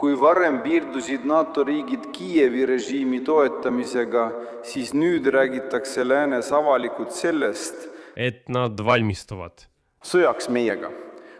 Kui varem piirdusid NATO riigid Kiievi režiimi toetamisega, siis nüüd räägitakse läänes avalikult sellest, et nad valmistuvad sõjaks meiega,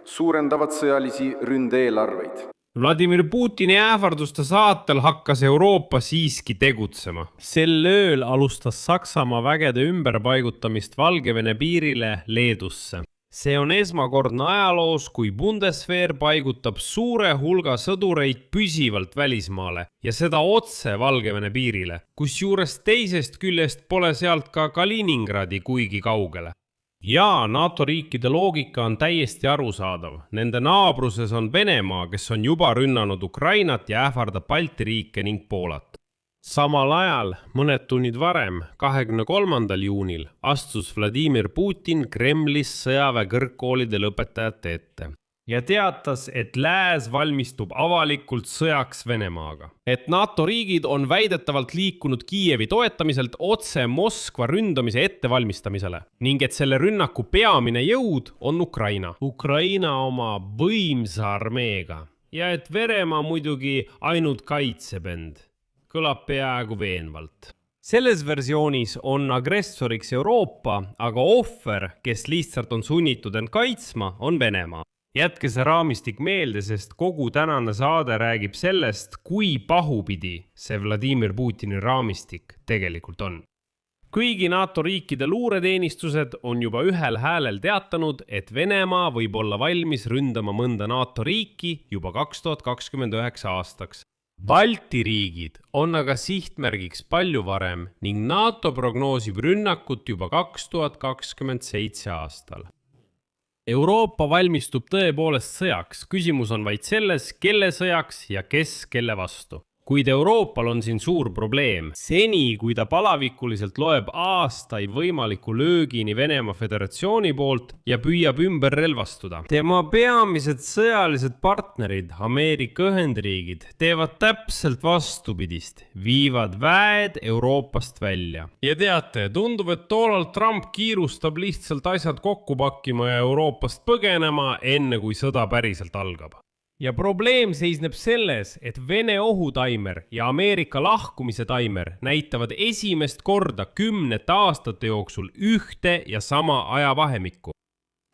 suurendavad sõjalisi ründeelarveid. Vladimir Putini ähvarduste saatel hakkas Euroopa siiski tegutsema. Sel ööl alustas Saksamaa vägede ümberpaigutamist Valgevene piirile Leedusse. See on esmakordne ajaloos, kui Bundeswehr paigutab suure hulga sõdureid püsivalt välismaale ja seda otse Valgevene piirile, kusjuures teisest küljest pole sealt ka Kaliningradi kuigi kaugele. Ja NATO riikide loogika on täiesti arusaadav. Nende naabruses on Venemaa, kes on juba rünnanud Ukrainat ja ähvardab Balti riike ning Poolat. Samal ajal, mõned tunnid varem, 23. juunil, astus Vladimir Putin Kremlis sõjaväe kõrgkoolide lõpetajate ette ja teatas, et lääs valmistub avalikult sõjaks Venemaaga. Et NATO riigid on väidetavalt liikunud Kiievi toetamiselt otse Moskva ründamise ettevalmistamisele ning et selle rünnaku peamine jõud on Ukraina. Ukraina oma võimsa armeega ja et Venemaa muidugi ainult kaitseb end. Kõlab peaaegu veenvalt. Selles versioonis on agressoriks Euroopa, aga ohver, kes lihtsalt on sunnitud end kaitsma, on Venemaa. Jätke see raamistik meelde, sest kogu tänane saade räägib sellest, kui pahupidi see Vladimir Putini raamistik tegelikult on. Kõigi NATO riikide luureteenistused on juba ühel häälel teatanud, et Venemaa võib olla valmis ründama mõnda NATO riiki juba 2029 aastaks. Balti riigid on aga sihtmärgiks palju varem ning NATO prognoosib rünnakut juba 2027 aastal. Euroopa valmistub tõepoolest sõjaks. Küsimus on vaid selles, kelle sõjaks ja kes kelle vastu. Kuid Euroopal on siin suur probleem. Seni, kui ta palavikuliselt loeb aastaid võimaliku löögini Venemaa Föderatsiooni poolt ja püüab ümber relvastuda. Tema peamised sõjalised partnerid, Ameerika Ühendriigid, teevad täpselt vastupidist, viivad väed Euroopast välja. Ja teate, tundub, et Donald Trump kiirustab lihtsalt asjad kokku pakkima ja Euroopast põgenema, enne kui sõda päriselt algab. Ja probleem seisneb selles, et Vene ohutaimer ja Ameerika lahkumise taimer näitavad esimest korda 10 aastate jooksul ühte ja sama ajavahemikku.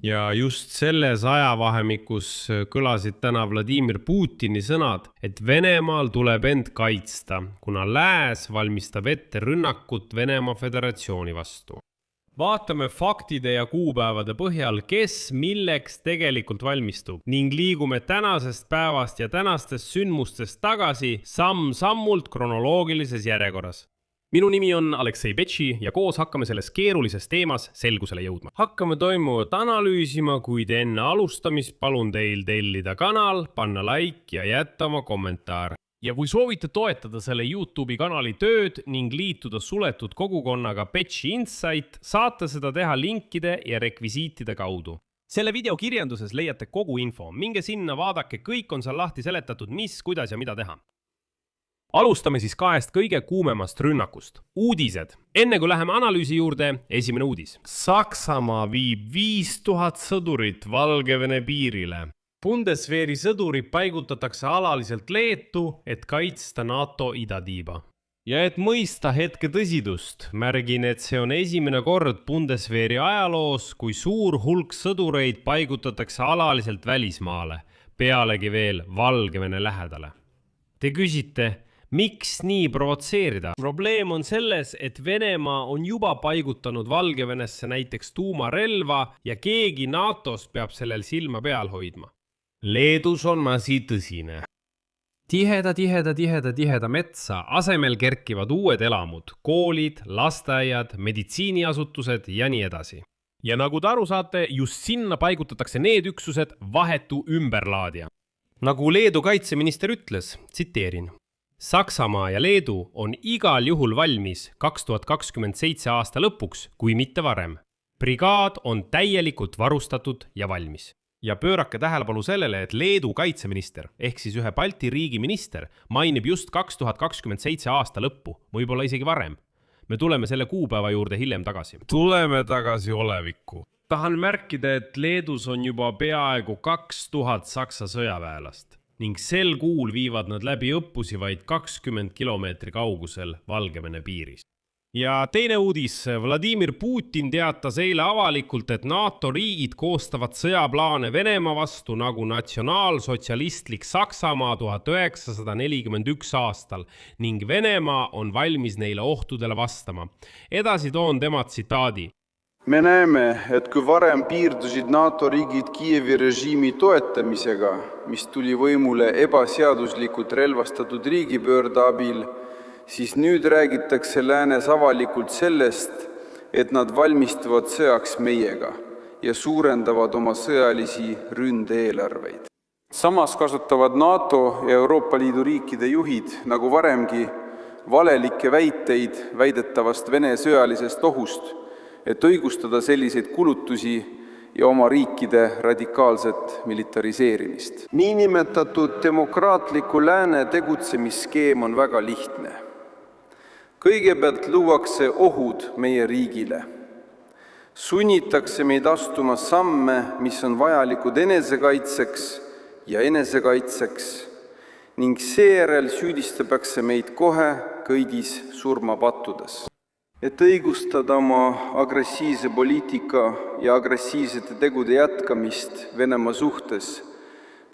Ja just selles ajavahemikus kõlasid täna Vladimir Putini sõnad, et Venemaal tuleb end kaitsta, kuna lääs valmistab ette rünnakut Venemaa Föderatsiooni vastu. Vaatame faktide ja kuupäevade põhjal, kes milleks tegelikult valmistub ning liigume tänasest päevast ja tänastest sündmustest tagasi samm-sammult kronoloogilises järjekorras. Minu nimi on Aleksei Betši ja koos hakkame selles keerulises teemas selgusele jõudma. Hakkame toimuvat analüüsima, kuid enne alustamist palun teil tellida kanal, panna like ja jätta oma kommentaar. Ja kui soovite toetada selle YouTube'i kanali tööd ning liituda suletud kogukonnaga Betši Insight, saate seda teha linkide ja rekvisiitide kaudu. Selle video kirjanduses leiate kogu info. Minge sinna, vaadake, kõik on seal lahti seletatud, mis, kuidas ja mida teha. Alustame siis kahest kõige kuumemast rünnakust. Uudised. Enne kui läheme analüüsi juurde, esimene uudis. Saksamaa viib 5000 sõdurit Valgevene piirile. Bundeswehri sõdurid paigutatakse alaliselt Leetu, et kaitsta NATO idatiiba. Ja et mõista hetke tõsidust, märgin, et see on esimene kord Bundeswehri ajaloos, kui suur hulk sõdureid paigutatakse alaliselt välismaale, pealegi veel Valgevene lähedale. Te küsite, miks nii provotseerida? Probleem on selles, et Venemaa on juba paigutanud Valgevenesse näiteks tuumarelva ja keegi NATOs peab sellel silma peal hoidma. Leedus on asi tõsine. Tiheda metsa asemel kerkivad uued elamud, koolid, lasteaiad, meditsiiniasutused ja nii edasi. Ja nagu te aru saate, just sinna paigutatakse need üksused vahetu ümberlaadija. Nagu Leedu kaitseminister ütles, tsiteerin. Saksamaa ja Leedu on igal juhul valmis 2027 aasta lõpuks, kui mitte varem. Brigaad on täielikult varustatud ja valmis. Ja pöörake tähelepanu sellele, et Leedu kaitseminister, ehk siis ühe Balti riigi minister, mainib just 2027 aasta lõppu, võib-olla isegi varem. Me tuleme selle kuupäeva juurde hiljem tagasi. Tuleme tagasi olevikku. Tahan märkida, et Leedus on juba peaaegu 2000 saksa sõjaväelast. ning sel kuul viivad nad läbi õppusi vaid 20 kilomeetri kaugusel Valgevene piiris. Ja teine uudis, Vladimir Putin teatas eile avalikult, et NATO riigid koostavad sõjaplaane Venemaa vastu nagu natsionaalsotsialistlik Saksamaa 1941 aastal ning Venemaa on valmis neile ohtudele vastama. Edasi toon tema tsitaadi. Me näeme, et kui varem piirdusid NATO riigid Kiievi režiimi toetamisega, mis tuli võimule ebaseaduslikult relvastatud riigipöörde abil, siis nüüd räägitakse läänes avalikult sellest, et nad valmistuvad sõjaks meiega ja suurendavad oma sõjalisi ründe-eelarveid. Samas kasutavad NATO ja Euroopa Liidu riikide juhid, nagu varemgi, valelikke väiteid väidetavast Vene sõjalisest ohust, et õigustada selliseid kulutusi ja oma riikide radikaalset militariseerimist. Niinimetatud demokraatliku lääne tegutsemisskeem on väga lihtne. Kõigepealt luuakse ohud meie riigile. Sunnitakse meid astuma samme, mis on vajalikud enesekaitseks ja enesekaitseks, ning seejärel süüdistatakse meid kohe kõigis surmapattudes. Et õigustada oma agressiivse poliitika ja agressiivsete tegude jätkamist Venemaa suhtes,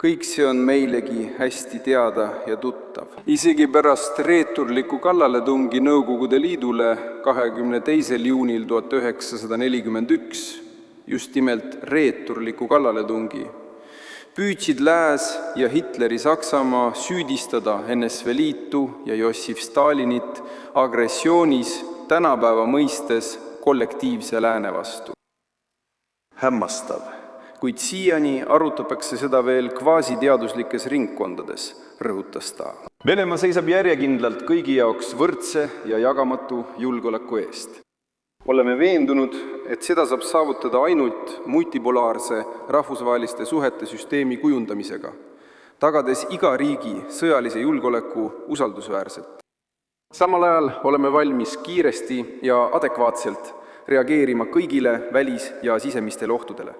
kõik see on meilegi hästi teada ja tuttav. Isegi pärast reeturlikku kallaletungi Nõukogude Liidule 22. juunil 1941, just nimelt reeturliku kallaletungi, püüdsid Lääs ja Hitleri Saksamaa süüdistada NSV Liitu ja Jossif Stalinit agressioonis tänapäeva mõistes kollektiivse lääne vastu. Hämmastav, kuid siiani arutatakse seda veel kvaasiteaduslikes ringkondades, rõhutas ta. Venemaa seisab järjekindlalt kõigi jaoks võrdse ja jagamatu julgeoleku eest. Oleme veendunud, et seda saab saavutada ainult multipolaarse rahvusvaheliste suhete süsteemi kujundamisega, tagades iga riigi sõjalise julgeoleku usaldusväärselt. Samal ajal oleme valmis kiiresti ja adekvaatselt reageerima kõigile välis- ja sisemistele ohtudele.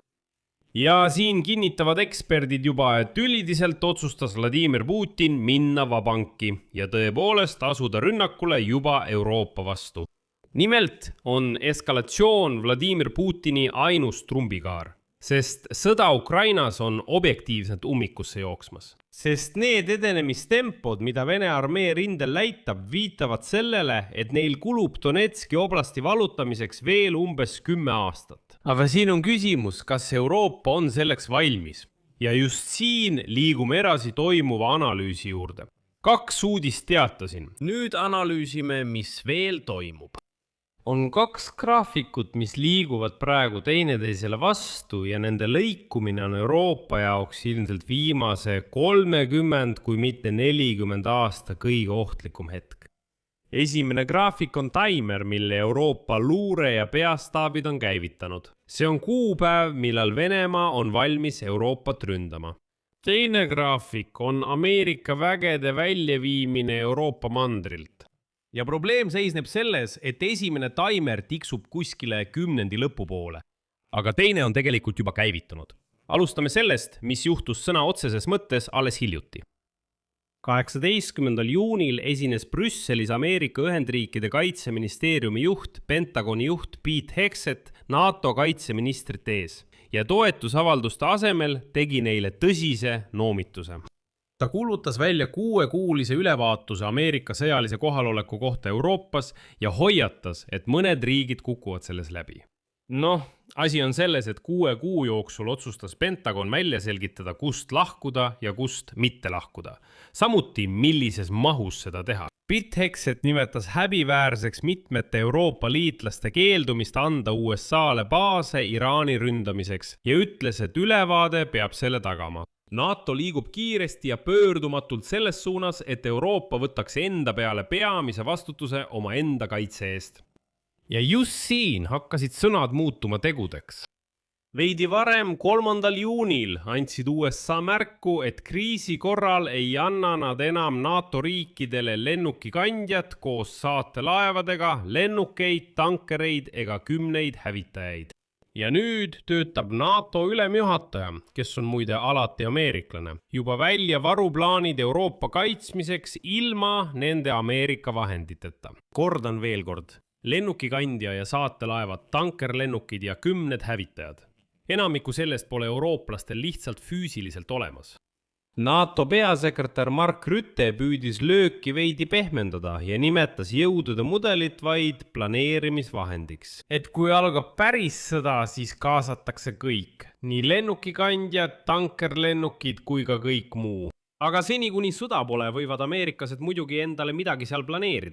Ja siin kinnitavad eksperdid juba, et üldiselt otsustas Vladimir Putin minna vabanki ja tõepoolest asuda rünnakule juba Euroopa vastu. Nimelt on eskalatsioon Vladimir Putini ainus trumbikaar, sest sõda Ukrainas on objektiivselt ummikusse jooksmas. Sest need edenemistempod, mida Vene armee rindel näitab, viitavad sellele, et neil kulub Donetski oblasti vallutamiseks veel umbes 10 aastat. Aga siin on küsimus, kas Euroopa on selleks valmis? Ja just siin liigume edasi toimuva analüüsi juurde. 2 uudist teatasin. Nüüd analüüsime, mis veel toimub. On 2 graafikut, mis liiguvad praegu teineteisele vastu ja nende lõikumine on Euroopa jaoks ilmselt viimase 30 kui mitte 40 aasta kõige ohtlikum hetk. Esimene graafik on taimer, mille Euroopa luure ja peastaabid on käivitanud. See on kuupäev, millal Venemaa on valmis Euroopat ründama. Teine graafik on Ameerika vägede väljaviimine Euroopa mandrilt. Ja probleem seisneb selles, et esimene taimer tiksub kuskile 10. lõpu poole. Aga teine on tegelikult juba käivitunud. Alustame sellest, mis juhtus sõna otseses mõttes alles hiljuti. 18. juunil esines Brüsselis Ameerika Ühendriikide kaitseministeeriumi juht, Pentagoni juht Pete Hegseth NATO kaitseministrite ees ja toetusavalduste asemel tegi neile tõsise noomituse. Ta kuulutas välja 6-kuulise ülevaatuse Ameerika sõjalise kohaloleku kohta Euroopas ja hoiatas, et mõned riigid kukuvad selles läbi. Asi on selles, et 6 kuu jooksul otsustas Pentagon välja selgitada, kust lahkuda ja kust mitte lahkuda. Samuti, millises mahus seda teha. Pete Hegseth nimetas häbiväärseks mitmete Euroopa liitlaste keeldumist anda USA-le baase Iraani ründamiseks ja ütles, et ülevaade peab selle tagama. NATO liigub kiiresti ja pöördumatult selles suunas, et Euroopa võtaks enda peale peamise vastutuse oma enda kaitse eest. Ja just siin hakkasid sõnad muutuma tegudeks. Veidi varem 3. juunil andsid USA märku, et kriisi korral ei anna nad enam NATO riikidele lennukikandjat koos saatelaevadega, lennukeid, tankereid ega 10 hävitajaid. ja nüüd töötab NATO ülemjuhataja, kes on muide alati ameeriklane, juba välja varuplaanid Euroopa kaitsmiseks ilma nende Ameerika vahenditeta. Kordan veel kord, lennukikandja ja saatelaevad, tankerlennukid ja 10 hävitajad. Enamiku sellest pole eurooplastel lihtsalt füüsiliselt olemas. NATO peasekretär Mark Rutte püüdis lööki veidi pehmendada ja nimetas jõudude mudelit vaid planeerimisvahendiks. Et kui algab päris sõda, siis kaasatakse kõik. Nii lennukikandjad, tankerlennukid kui ka kõik muu. Aga seni kuni sõda pole, võivad ameeriklased muidugi endale midagi seal planeerida.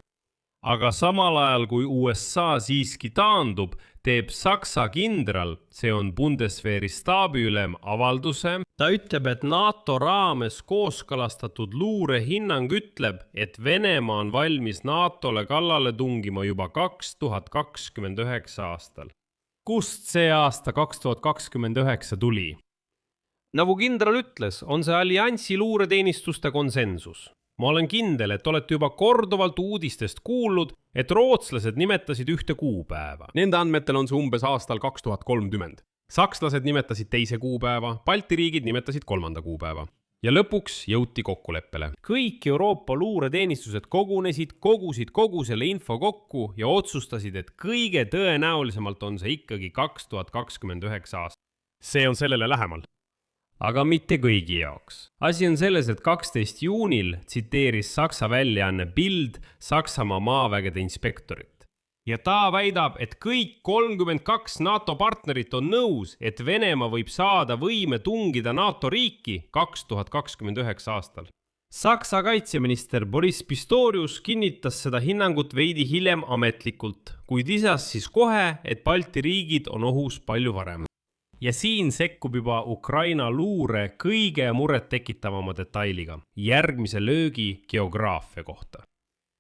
Aga samal ajal, kui USA siiski taandub, teeb Saksa kindral, see on Bundeswehri staabiülem, avalduse. Ta ütleb, et NATO raames kooskõlastatud luurehinnang ütleb, et Venemaa on valmis NATOle kallale tungima juba 2029 aastal. Kust see aasta 2029 tuli? Nagu kindral ütles, on see alliansi luureteenistuste konsensus. Ma olen kindel, et olete juba korduvalt uudistest kuulnud, et rootslased nimetasid ühte kuupäeva. Nende andmetel on see umbes aastal 2030. Sakslased nimetasid teise kuupäeva, Balti riigid nimetasid 3. kuupäeva. Ja lõpuks jõuti kokkuleppele. Kõik Euroopa luureteenistused kogusid kogu selle info kokku ja otsustasid, et kõige tõenäolisemalt on see ikkagi 2029 aasta. See on sellele lähemal. Aga mitte kõigi jaoks. Asi on selles, et 12. juunil tsiteeris Saksa väljaanne Bild Saksamaa maavägede inspektorit. Ja ta väidab, et kõik 32 NATO partnerit on nõus, et Venemaa võib saada võime tungida NATO riiki 2029 aastal. Saksa kaitseminister Boris Pistorius kinnitas seda hinnangut veidi hiljem ametlikult, kuid lisas siis kohe, et Balti riigid on ohus palju varem. Ja siin sekkub juba Ukraina luure kõige muret tekitavama detailiga, järgmise löögi geograafia kohta.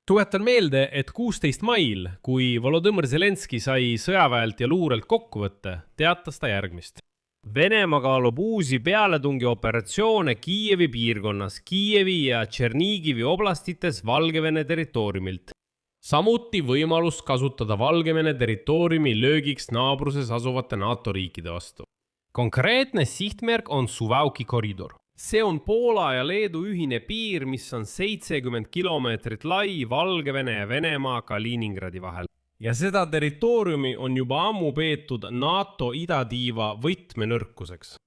Tuletan meelde, et 16. mail, kui Volodõmõr Zelenski sai sõjaväelt ja luurelt kokkuvõtte, teatas ta järgmist. Venemaa kaalub uusi pealetungi operatsioone Kiievi piirkonnas, Kiievi ja Tšernigivi oblastites Valgevene territooriumilt. Samuti võimalus kasutada Valgevene territooriumi löögiks naabruses asuvate NATO riikide vastu. Konkreetne sihtmärk on Suwałki koridor. See on Poola ja Leedu ühine piir, mis on 70 kilomeetrit lai Valgevene ja Venemaa Kaliningradi vahel. Ja seda territooriumi on juba ammu peetud NATO idatiiva võtmenõrkuseks.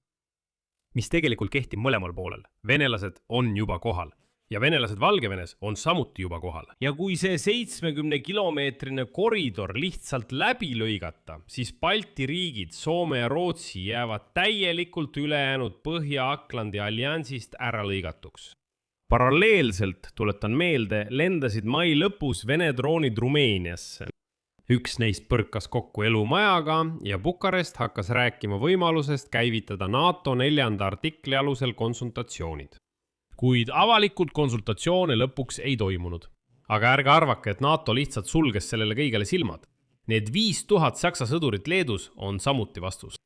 Mis tegelikult kehtib mõlemal poolel. Venelased on juba kohal. Ja venelased Valgevenes on samuti juba kohal. Ja kui see 70-kilomeetrine koridor lihtsalt läbi lõigata, siis Balti riigid, Soome ja Rootsi jäävad täielikult ülejäänud Põhja-Atlandi alliansist ära lõigatuks. Paralleelselt, tuletan meelde, lendasid mai lõpus Vene droonid Rumeeniasse. Üks neist põrkas kokku elumajaga ja Bukarest hakkas rääkima võimalusest käivitada NATO 4. artikli alusel konsultatsioonid. Kuid avalikult konsultatsioone lõpuks ei toimunud. Aga ärge arvake, et NATO lihtsalt sulges sellele kõigele silmad. Need 5000 saksa sõdurit Leedus on samuti vastus.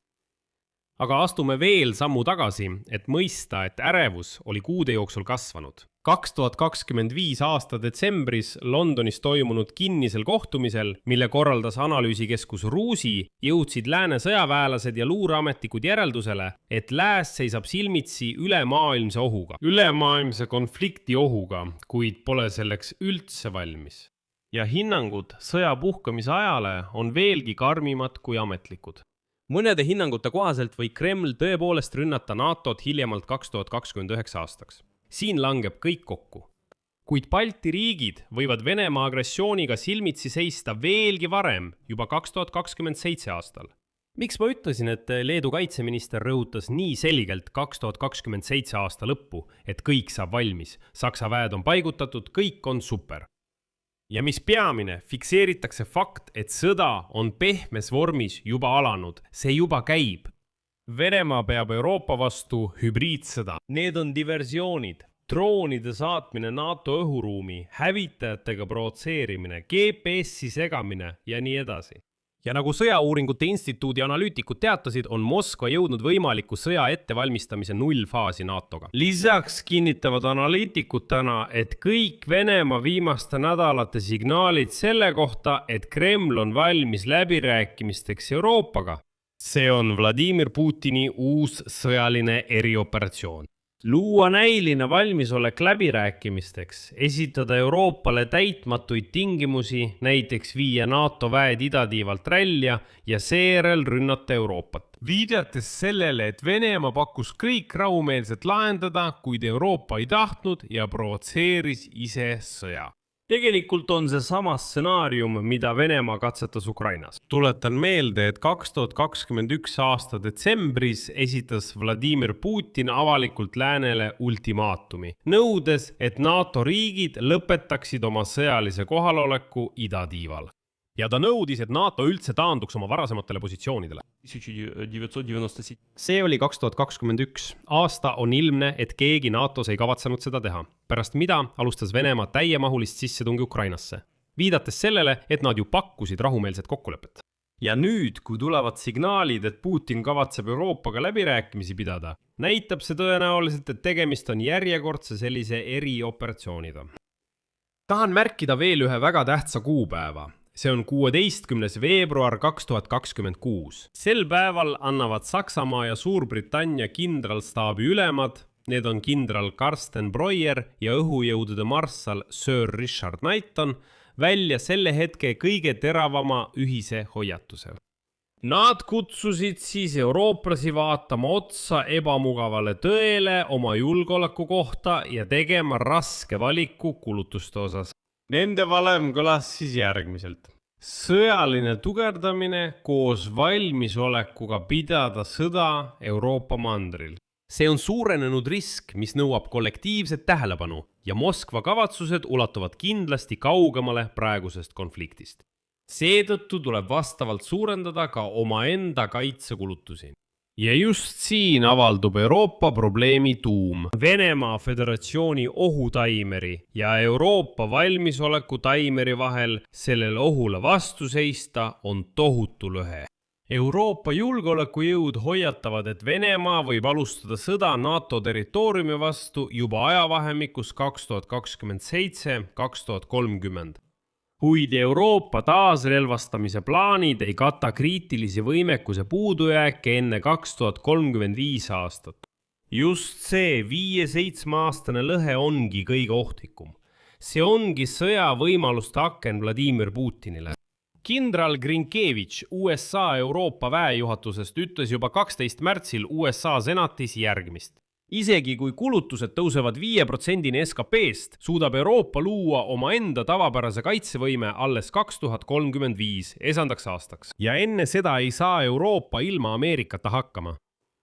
Aga astume veel sammu tagasi, et mõista, et ärevus oli kuude jooksul kasvanud. 2025 aasta detsembris Londonis toimunud kinnisel kohtumisel, mille korraldas analüüsikeskus Ruusi, jõudsid lääne sõjaväelased ja luureametnikud järeldusele, et lääs seisab silmitsi ülemaailmse ohuga. Ülemaailmse konflikti ohuga, kuid pole selleks üldse valmis. Ja hinnangud sõja puhkamise ajale on veelgi karmimad kui ametlikud. Mõnede hinnangute kohaselt või Kreml tõepoolest rünnata NATOt hiljemalt 2029 aastaks. Siin langeb kõik kokku. Kuid Balti riigid võivad Venemaa agressiooniga silmitsi seista veelgi varem, juba 2027 aastal. Miks ma ütlesin, et Leedu kaitseminister rõhutas nii selgelt 2027 aasta lõppu, et kõik saab valmis, Saksa väed on paigutatud, kõik on super. Ja mis peamine, fikseeritakse fakt, et sõda on pehmes vormis juba alanud, see juba käib. Venemaa peab Euroopa vastu hübriidsõda. Need on diversioonid, droonide saatmine NATO õhuruumi, hävitajatega provotseerimine, GPS-i segamine ja nii edasi. Ja nagu Sõjauuringute Instituudi analüütikud teatasid, on Moskva jõudnud võimaliku sõja ettevalmistamise nullfaasi NATOga. Lisaks kinnitavad analüütikud täna, et kõik Venemaa viimaste nädalate signaalid selle kohta, et Kreml on valmis läbirääkimisteks Euroopaga, See on Vladimir Putini uus sõjaline erioperatsioon. Luua näiline valmisolek läbirääkimisteks, esitada Euroopale täitmatuid tingimusi, näiteks viia NATO väed idatiivalt välja ja seejärel rünnata Euroopat. Viidates sellele, et Venemaa pakkus kõik rahumeelselt lahendada, kuid Euroopa ei tahtnud ja provotseeris ise sõja. Tegelikult on see sama stsenaarium, mida Venemaa katsetas Ukrainas. Tuletan meelde, et 2021 aasta detsembris esitas Vladimir Putin avalikult läänele ultimaatumi, nõudes, et NATO riigid lõpetaksid oma sõjalise kohaloleku idatiival. Ja ta nõudis, et NATO üldse taanduks oma varasematele positsioonidele. 1997. See oli 2021. Aasta on ilmne, et keegi NATOs ei kavatsenud seda teha, pärast mida alustas Venemaa täiemahulist sissetungi Ukrainasse, viidates sellele, et nad ju pakkusid rahumeelset kokkulepet. Ja nüüd, kui tulevad signaalid, et Putin kavatseb Euroopaga läbirääkimisi pidada, näitab see tõenäoliselt, et tegemist on järjekordse sellise erioperatsioonida. Tahan märkida veel ühe väga tähtsa kuupäeva. See on 16. veebruar 2026. Sel päeval annavad Saksamaa ja Suurbritannia kindralstaabi ülemad, need on kindral Karsten Breuer ja õhujõudude marssal Sir Richard Knighton, välja selle hetke kõige teravama ühise hoiatuse. Nad kutsusid siis eurooplasi vaatama otsa ebamugavale tõele oma julgeoleku kohta ja tegema raske valiku kulutuste osas. Nende valem kõlas siis järgmiselt. Sõjaline tugevdamine koos valmisolekuga pidada sõda Euroopa mandril. See on suurenenud risk, mis nõuab kollektiivset tähelepanu ja Moskva kavatsused ulatuvad kindlasti kaugemale praegusest konfliktist. Seetõttu tuleb vastavalt suurendada ka omaenda kaitsekulutusi. Ja just siin avaldub Euroopa probleemi tuum. Venemaa Föderatsiooni ohutaimeri ja Euroopa valmisoleku taimeri vahel sellele ohule vastu seista on tohutu lõhe. Euroopa julgeolekujõud hoiatavad, et Venemaa võib alustada sõda NATO territooriumi vastu juba ajavahemikus 2027-2030. Kuid Euroopa taasrelvastamise plaanid ei kata kriitilisi võimekuse puudujääke enne 2035 aastat. Just see 5-7 aastane lõhe ongi kõige ohtlikum. See ongi sõja võimaluste aken Vladimir Putinile. Kindral Grinkevich USA Euroopa väejuhatusest ütles juba 12. märtsil USA senatis järgmist. Isegi kui kulutused tõusevad 5%-ni SKP-st, suudab Euroopa luua oma enda tavapärase kaitsevõime alles 2035 esandaks aastaks. Ja enne seda ei saa Euroopa ilma Ameerikata hakkama.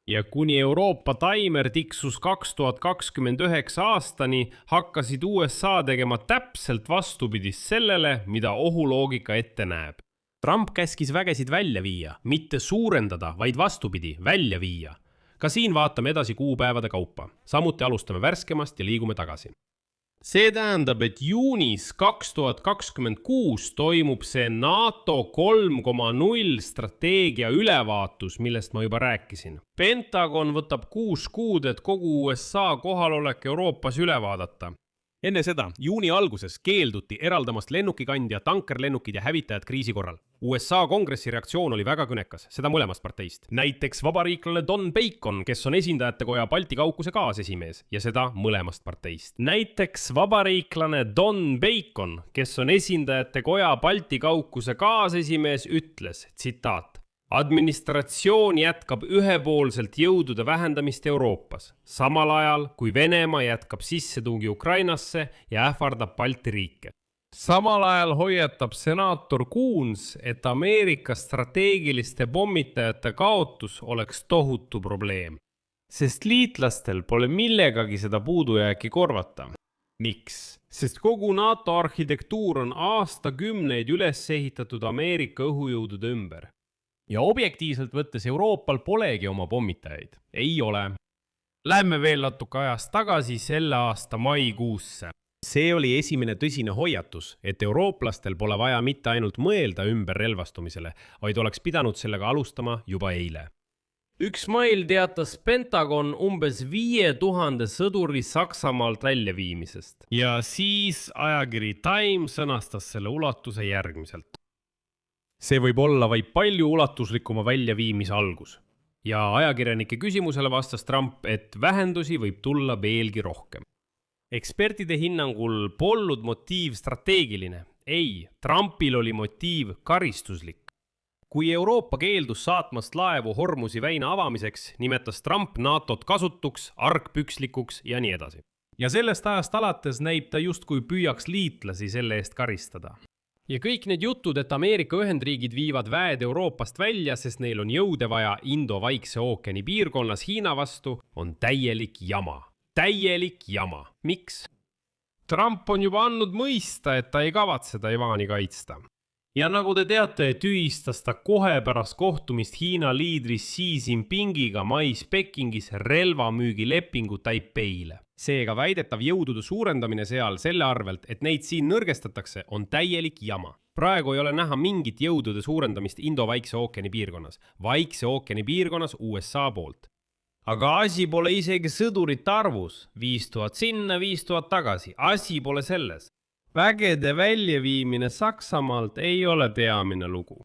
Ja kuni Euroopa taimer tiksus 2029 aastani, hakkasid USA tegema täpselt vastupidist sellele, mida ohuloogika ette näeb. Trump käskis vägesid välja viia, mitte suurendada, vaid vastupidi, välja viia. Ka siin vaatame edasi kuupäevade kaupa. Samuti alustame värskemast ja liigume tagasi. See tähendab, et juunis 2026 toimub see NATO 3.0 strateegia ülevaatus, millest ma juba rääkisin. Pentagon võtab 6 kuud, et kogu USA kohalolek Euroopas üle vaadata. Enne seda, juuni alguses keelduti eraldamast lennukikandja, tankerlennukid ja hävitajad kriisi korral. USA kongressi reaktsioon oli väga kõnekas, seda mõlemast parteist. Näiteks vabariiklane Don Bacon, kes on esindajatekoja Balti kaukuse kaasesimees ja seda mõlemast parteist. Näiteks vabariiklane Don Bacon, kes on esindajatekoja Balti kaukuse kaasesimees, ütles, tsitaat: administratsioon jätkab ühepoolselt jõudude vähendamist Euroopas, samal ajal kui Venemaa jätkab sissetungi Ukrainasse ja ähvardab Balti riike. Samal ajal hoiatab senaator Coons, et Ameerika strateegiliste pommitajate kaotus oleks tohutu probleem, sest liitlastel pole millegagi seda puudujääki korvata. Miks? Sest kogu NATO arhitektuur on aastakümneid üles ehitatud Ameerika õhujõudude ümber. Ja objektiivselt võttes Euroopal polegi oma pommitajaid. Ei ole. Lähme veel natuke ajast tagasi selle aasta maikuusse. See oli esimene tõsine hoiatus, et eurooplastel pole vaja mitte ainult mõelda ümber relvastumisele, vaid oleks pidanud sellega alustama juba eile. 1. mail teatas Pentagon umbes 5000 sõduri Saksamaalt väljaviimisest. Ja siis ajakiri Time sõnastas selle ulatuse järgmiselt. See võib olla vaid palju ulatuslikuma väljaviimise algus. Ja ajakirjanike küsimusele vastas Trump, et vähendusi võib tulla veelgi rohkem. Ekspertide hinnangul polnud motiiv strateegiline. Ei, Trumpil oli motiiv karistuslik. Kui Euroopa keeldus saatmast laevu Hormusi väina avamiseks, nimetas Trump NATOt kasutuks, argpükslikuks ja nii edasi. Ja sellest ajast alates näib ta justkui püüaks liitlasi selle eest karistada. Ja kõik need jutud, et Ameerika Ühendriigid viivad väed Euroopast välja, sest neil on jõude vaja Indo-Vaikse ookeani piirkonnas Hiina vastu, on täielik jama. Täielik jama. Miks? Trump on juba andnud mõista, et ta ei kavatse Taiwani kaitsta. Ja nagu te teate, tühistas ta kohe pärast kohtumist Hiina liidri Xi Jinpingiga mais Pekingis relvamüügilepingu Taipeile. Seega väidetav jõudude suurendamine seal selle arvelt, et neid siin nõrgestatakse, on täielik jama. Praegu ei ole näha mingit jõudude suurendamist Indo-Vaikse ookeani piirkonnas. Vaikse ookeani piirkonnas USA poolt. Aga asi pole isegi sõdurite arvus. 5000 sinna, 5000 tagasi. Asi pole selles. Vägede väljaviimine Saksamaalt ei ole peamine lugu.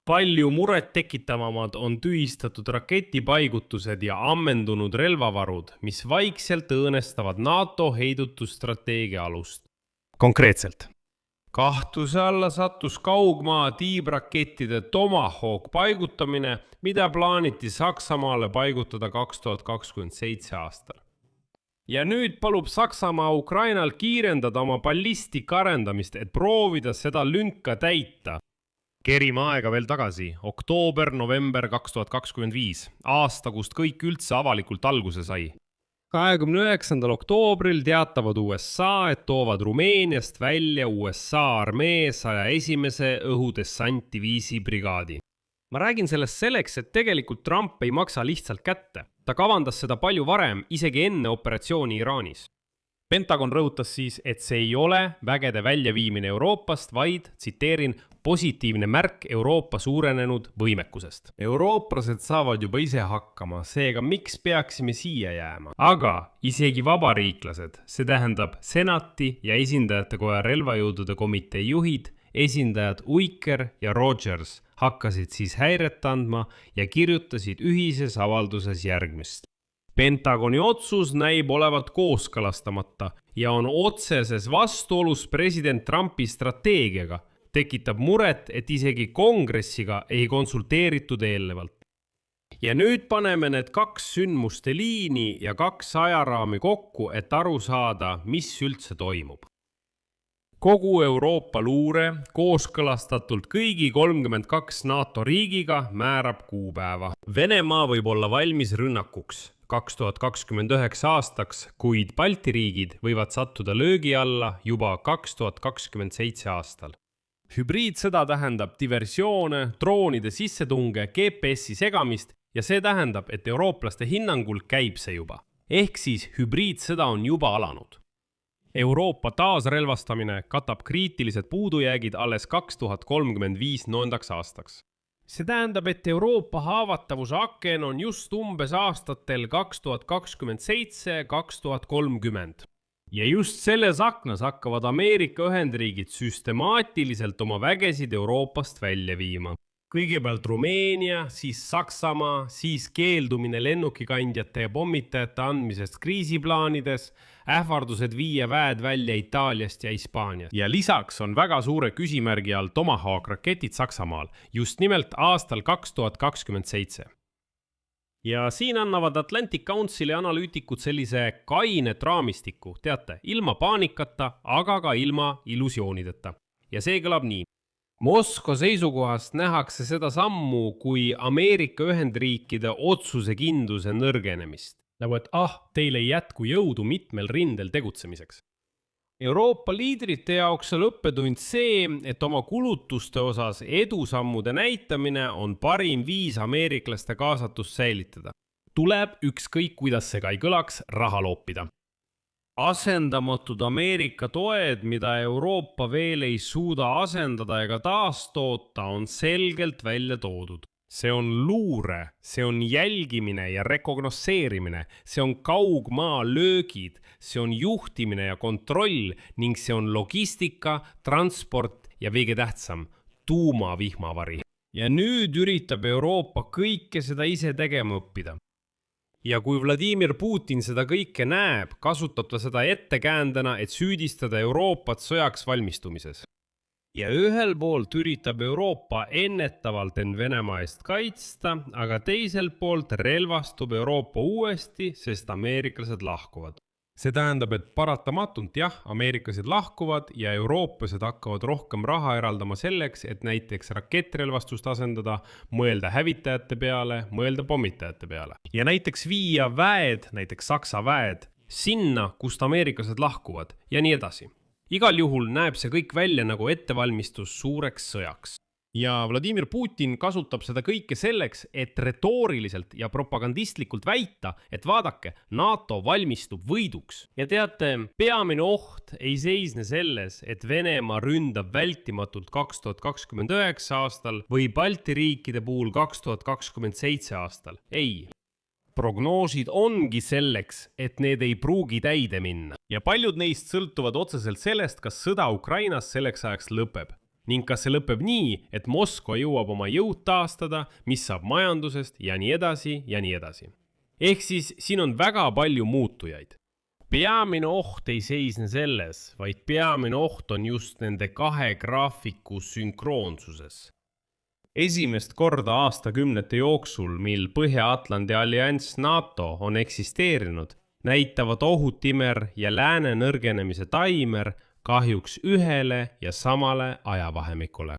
Palju muret tekitavamad on tühistatud raketipaigutused ja ammendunud relvavarud, mis vaikselt õõnestavad NATO heidutusstrateegia alust. Konkreetselt. Kahtluse alla sattus kaugmaa tiibrakettide Tomahawk paigutamine, mida plaaniti Saksamaale paigutada 2027 aastal. Ja nüüd palub Saksamaa Ukrainal kiirendada oma ballistika arendamist, et proovida seda lünka täita. Kerime aega veel tagasi, oktoober-november 2025, aasta, kust kõik üldse avalikult alguse sai. 29. oktoobril teatavad USA, et toovad Rumeeniast välja USA armee 101. õhudessantiviisi brigaadi. Ma räägin sellest selleks, et tegelikult Trump ei maksa lihtsalt kätte. Ta kavandas seda palju varem, isegi enne operatsiooni Iraanis. Pentagon rõhutas siis, et see ei ole vägede väljaviimine Euroopast, vaid, tsiteerin, positiivne märk Euroopa suurenenud võimekusest. Eurooplased saavad juba ise hakkama, seega miks peaksime siia jääma? Aga isegi vabariiklased, see tähendab Senati ja esindajate koja relvajõudude komitee juhid, esindajad Uiker ja Rogers hakkasid siis häiret andma ja kirjutasid ühises avalduses järgmist. Pentagoni otsus näib olevat kooskõlastamata ja on otseses vastuolus president Trumpi strateegiaga, tekitab muret, et isegi kongressiga ei konsulteeritud eelnevalt. Ja nüüd paneme need kaks sündmuste liini ja kaks ajaraami kokku, et aru saada, mis üldse toimub. Kogu Euroopa luure kooskõlastatult kõigi 32 NATO riigiga määrab kuupäeva. Venemaa võib olla valmis rünnakuks 2029 aastaks, kuid Balti riigid võivad sattuda löögi alla juba 2027 aastal. Hübriidsõda tähendab diversioone, droonide sissetunge, GPS-i segamist ja see tähendab, et eurooplaste hinnangul käib see juba. Ehk siis hübriidsõda on juba alanud. Euroopa taasrelvastamine katab kriitilised puudujäägid alles 2035 noondaks aastaks. See tähendab, et Euroopa haavatavuse aken on just umbes aastatel 2027-2030. Ja just selles aknas hakkavad Ameerika Ühendriigid süstemaatiliselt oma vägesid Euroopast välja viima. Kõigepealt Rumeenia, siis Saksamaa, siis keeldumine lennukikandjate ja pommitajate andmisest kriisiplaanides, ähvardused viia väed välja Itaaliast ja Hispaaniast. Ja lisaks on väga suure küsimärgi all Tomahawk raketid Saksamaal, just nimelt aastal 2027. Ja siin annavad Atlantic Councili analüütikud sellise kainet raamistiku, teate, ilma paanikata, aga ka ilma illusioonideta. Ja see kõlab nii. Moskva seisukohast nähakse seda sammu kui Ameerika Ühendriikide otsusekindluse nõrgenemist. Nagu et teil ei jätku jõudu mitmel rindel tegutsemiseks. Euroopa liidrite jaoks on õppetund see, et oma kulutuste osas edusammude näitamine on parim viis ameeriklaste kaasatust säilitada. Tuleb ükskõik, kuidas see ka ei kõlaks, raha loopida. Asendamatud Ameerika toed, mida Euroopa veel ei suuda asendada ega taastoota, on selgelt välja toodud. See on luure, see on jälgimine ja rekognosseerimine, see on kaugmaa löögid, see on juhtimine ja kontroll ning see on logistika, transport ja veege tähtsam, tuumavihmavari. Ja nüüd üritab Euroopa kõike seda ise tegema õppida. Ja kui Vladimir Putin seda kõike näeb, kasutab ta seda ettekäändena, et süüdistada Euroopat sõjaks valmistumises. Ja ühel poolt üritab Euroopa ennetavalt end Venemaa eest kaitsta, aga teiselt poolt relvastub Euroopa uuesti, sest ameeriklased lahkuvad. See tähendab, et paratamatult ameeriklased lahkuvad ja eurooplased hakkavad rohkem raha eraldama selleks, et näiteks rakettrelvastust asendada, mõelda hävitajate peale, mõelda pommitajate peale. Ja näiteks viia väed, näiteks Saksa väed, sinna, kust ameeriklased lahkuvad ja nii edasi. Igal juhul näeb see kõik välja nagu ettevalmistus suureks sõjaks. Ja Vladimir Putin kasutab seda kõike selleks, et retooriliselt ja propagandistlikult väita, et vaadake, NATO valmistub võiduks. Ja teate, peamine oht ei seisne selles, et Venemaa ründab vältimatult 2029 aastal või Balti riikide puhul 2027 aastal. Ei. Prognoosid ongi selleks, et need ei pruugi täide minna. Ja paljud neist sõltuvad otseselt sellest, kas sõda Ukrainas selleks ajaks lõpeb. Ning kas see lõpeb nii, et Moskva jõuab oma jõud taastada, mis saab majandusest ja nii edasi ja nii edasi. Ehk siis siin on väga palju muutujaid. Peamine oht ei seisne selles, vaid peamine oht on just nende kahe graafiku sünkroonsuses. Esimest korda aastakümnete jooksul, mil Põhja-Atlandi allianss NATO on eksisteerinud, näitavad ohutimer ja lääne nõrgenemise taimer kahjuks ühele ja samale ajavahemikule.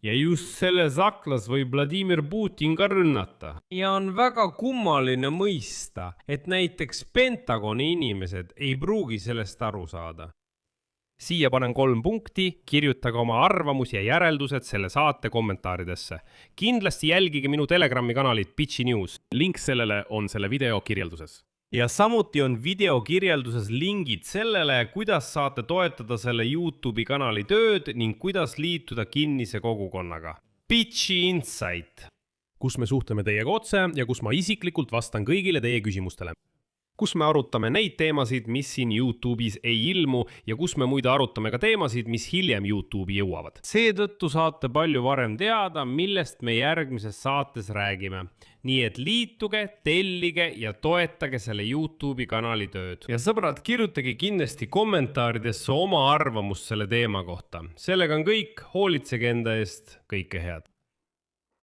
Ja just selles aklas võib Vladimir Putin ka rünnata. Ja on väga kummaline mõista, et näiteks Pentagoni inimesed ei pruugi sellest aru saada. Siia panen 3 punkti, kirjutage oma arvamus ja järeldused selle saate kommentaaridesse. Kindlasti jälgige minu Telegrami kanalit Pitchi News. Link sellele on selle video kirjelduses. Ja samuti on video kirjelduses lingid sellele, kuidas saate toetada selle YouTube'i kanali tööd ning kuidas liituda kinnise kogukonnaga. Pitchi Insight, kus me suhtleme teiega otse ja kus ma isiklikult vastan kõigile teie küsimustele. Kus me arutame neid teemasid, mis siin YouTube'is ei ilmu ja kus me muide arutame ka teemasid, mis hiljem YouTube'i jõuavad. Seetõttu saate palju varem teada, millest me järgmises saates räägime. Nii et liituge, tellige ja toetage selle YouTube'i kanali tööd. Ja sõbrad, kirjutage kindlasti kommentaaridesse oma arvamust selle teema kohta. Sellega on kõik, hoolitsege enda eest, kõike head.